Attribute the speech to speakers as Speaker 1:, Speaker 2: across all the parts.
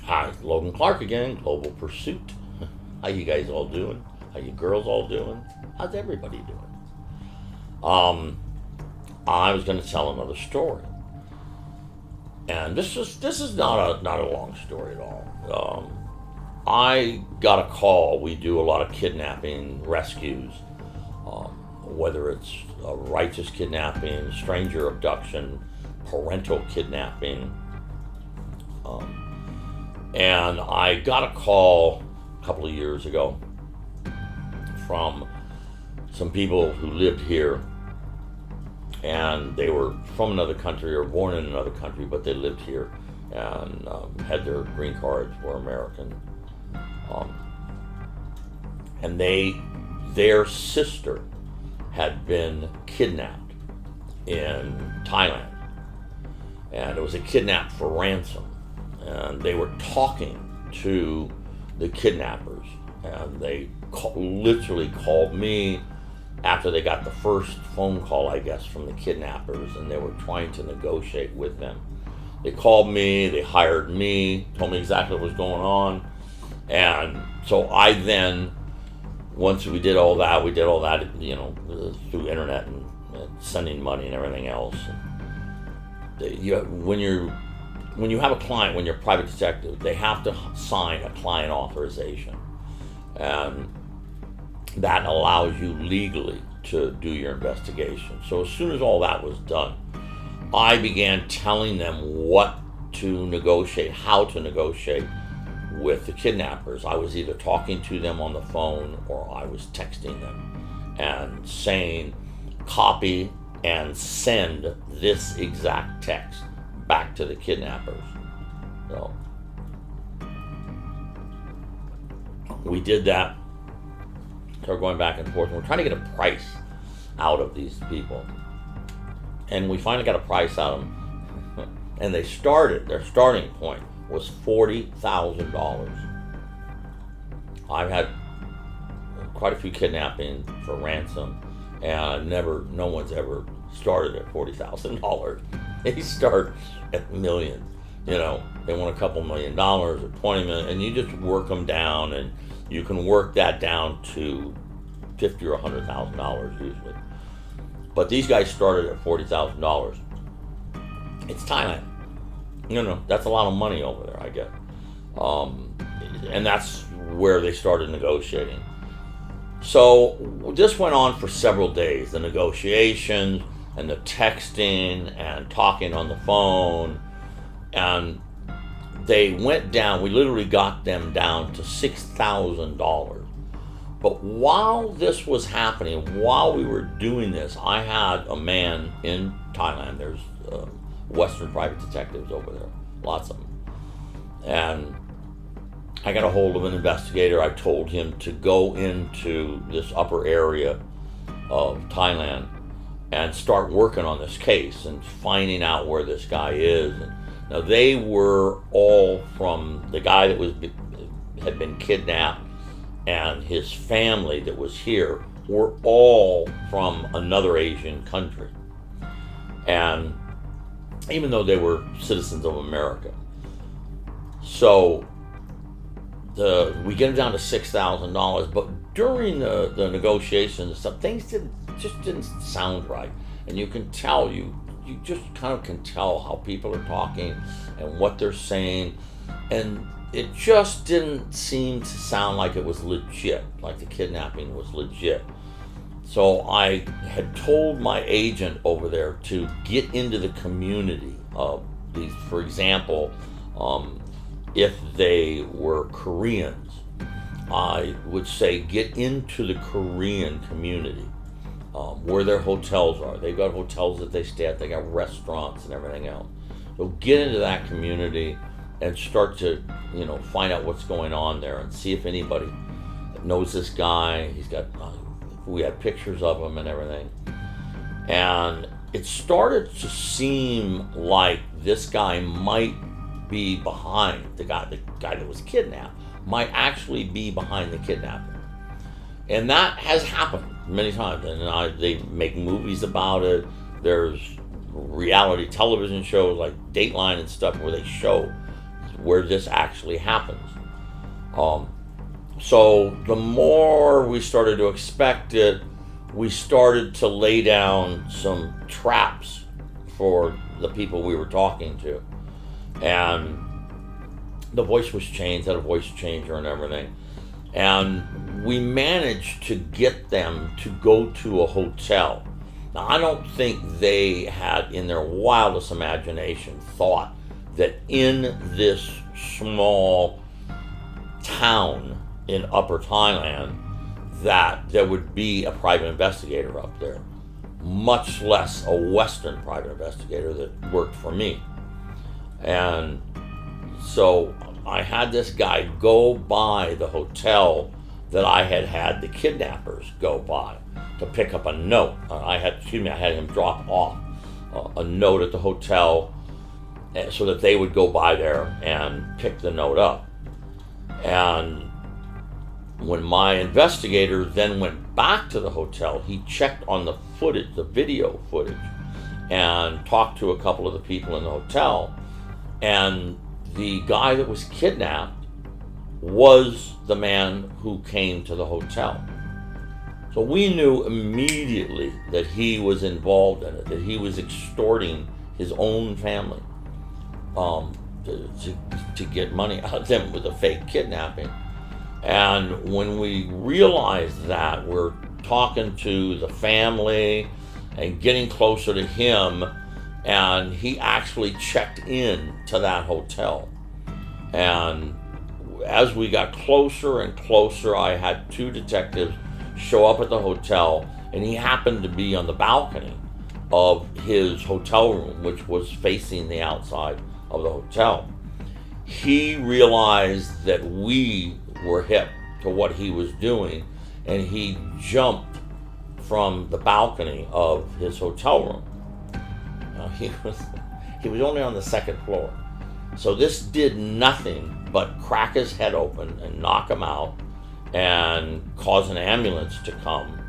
Speaker 1: Hi, Logan Clarke again, Global Pursuit. How you guys all doing? How you girls all doing? How's everybody doing? I was going to tell another story, and this is not a long story at all. I got a call. We do a lot of kidnapping rescues, whether it's a righteous kidnapping, stranger abduction, parental kidnapping. And I got a call a couple of years ago from some people who lived here, and they were from another country or born in another country, but they lived here and had their green cards, were American. And their sister had been kidnapped in Thailand, and it was a kidnap for ransom. And they were talking to the kidnappers, and they literally called me after they got the first phone call, I guess, from the kidnappers, and they were trying to negotiate with them. They called me, they hired me, told me exactly what was going on, and so I then, once we did all that, through internet and sending money and everything else. When you have a client, when you're a private detective, they have to sign a client authorization. And that allows you legally to do your investigation. So as soon as all that was done, I began telling them what to negotiate, how to negotiate with the kidnappers. I was either talking to them on the phone or I was texting them and saying, copy and send this exact text back to the kidnappers. So we did that. So we're going back and forth, and we're trying to get a price out of these people. And we finally got a price out of them. And their starting point was $40,000. I've had quite a few kidnappings for ransom, and no one's ever started at $40,000. They start at millions. They want a couple $1 million or 20 million, and you just work them down, and you can work that down to $50,000 or $100,000 usually. But these guys started at $40,000. It's Thailand. That's a lot of money over there, I guess. And that's where they started negotiating. So this went on for several days, the negotiations and the texting and talking on the phone. And they went down, we literally got them down to $6,000. But while this was happening, while we were doing this, I had a man in Thailand. There's Western private detectives over there, lots of them. And I got a hold of an investigator. I told him to go into this upper area of Thailand and start working on this case and finding out where this guy is. And now they were all from the guy that had been kidnapped, and his family that was here were all from another Asian country. And even though they were citizens of America. So we get them down to $6,000, but during the negotiations and stuff, things just didn't sound right. And you can tell, you just kind of can tell how people are talking and what they're saying. And it just didn't seem to sound like it was legit, like the kidnapping was legit. So I had told my agent over there to get into the community of these. For example, if they were Koreans, I would say get into the Korean community, where their hotels are. They've got hotels that they stay at, they got restaurants and everything else. So get into that community and start to, find out what's going on there and see if anybody knows this guy. He's got, we had pictures of him and everything. And it started to seem like this guy might be behind, the guy that was kidnapped, might actually be behind the kidnapping. And that has happened many times. And they make movies about it. There's reality television shows like Dateline and stuff where they show where this actually happens. So the more we started to expect it, we started to lay down some traps for the people we were talking to. And the voice was changed, had a voice changer and everything. And we managed to get them to go to a hotel. Now, I don't think they had, in their wildest imagination, thought that in this small town in Upper Thailand that there would be a private investigator up there, much less a Western private investigator that worked for me. And so I had this guy go by the hotel that I had the kidnappers go by to pick up a note. I had him drop off a note at the hotel so that they would go by there and pick the note up. And when my investigator then went back to the hotel, he checked on the footage, the video footage, and talked to a couple of the people in the hotel. And the guy that was kidnapped was the man who came to the hotel. So we knew immediately that he was involved in it, that he was extorting his own family to get money out of them with a fake kidnapping. And when we realized that, we're talking to the family and getting closer to him, and he actually checked in to that hotel. And as we got closer and closer, I had two detectives show up at the hotel, and he happened to be on the balcony of his hotel room, which was facing the outside of the hotel. He realized that we were hip to what he was doing, and he jumped from the balcony of his hotel room. He was only on the second floor, so this did nothing but crack his head open and knock him out and cause an ambulance to come,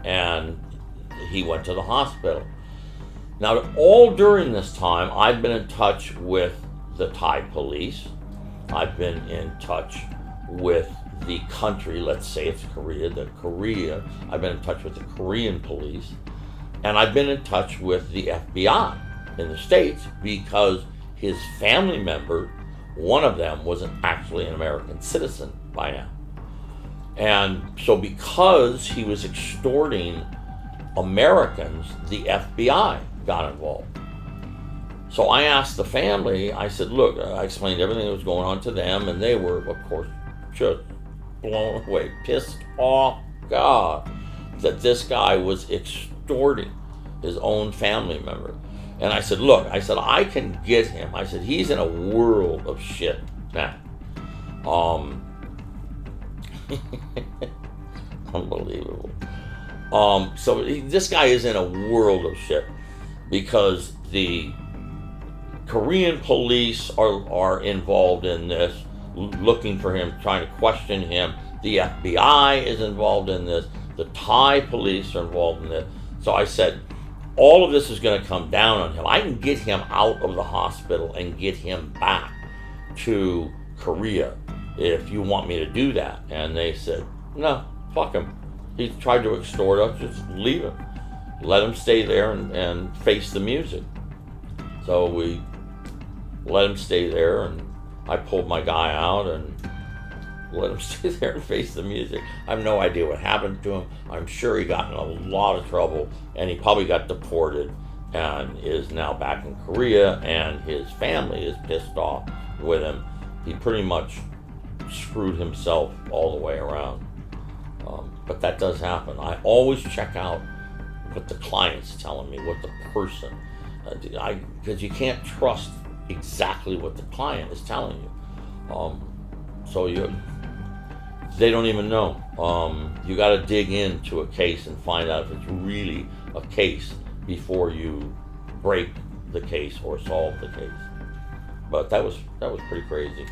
Speaker 1: and he went to the hospital. Now, all during this time, I've been in touch with the Thai police. I've been in touch with the country, let's say it's Korea, I've been in touch with the Korean police, and I've been in touch with the FBI in the States, because his family member, one of them, was actually an American citizen by now. And so because he was extorting Americans, the FBI got involved. So I asked the family, I said, look, I explained everything that was going on to them, and they were, of course, just blown away, pissed off, God, that this guy was extorting his own family member. And I said, look, I can get him. I said, he's in a world of shit now. Unbelievable. So this guy is in a world of shit because the Korean police are involved in this, looking for him, trying to question him. The FBI is involved in this. The Thai police are involved in this. So I said, all of this is going to come down on him. I can get him out of the hospital and get him back to Korea if you want me to do that. And they said, no, fuck him. He tried to extort us, just leave him. Let him stay there and face the music. So we let him stay there, and I pulled my guy out and let him stay there and face the music. I have no idea what happened to him. I'm sure he got in a lot of trouble, and he probably got deported and is now back in Korea, and his family is pissed off with him. He pretty much screwed himself all the way around. But that does happen. I always check out what the client's telling me, what the person, because you can't trust exactly what the client is telling you. So they don't even know. You got to dig into a case and find out if it's really a case before you break the case or solve the case. But that was pretty crazy.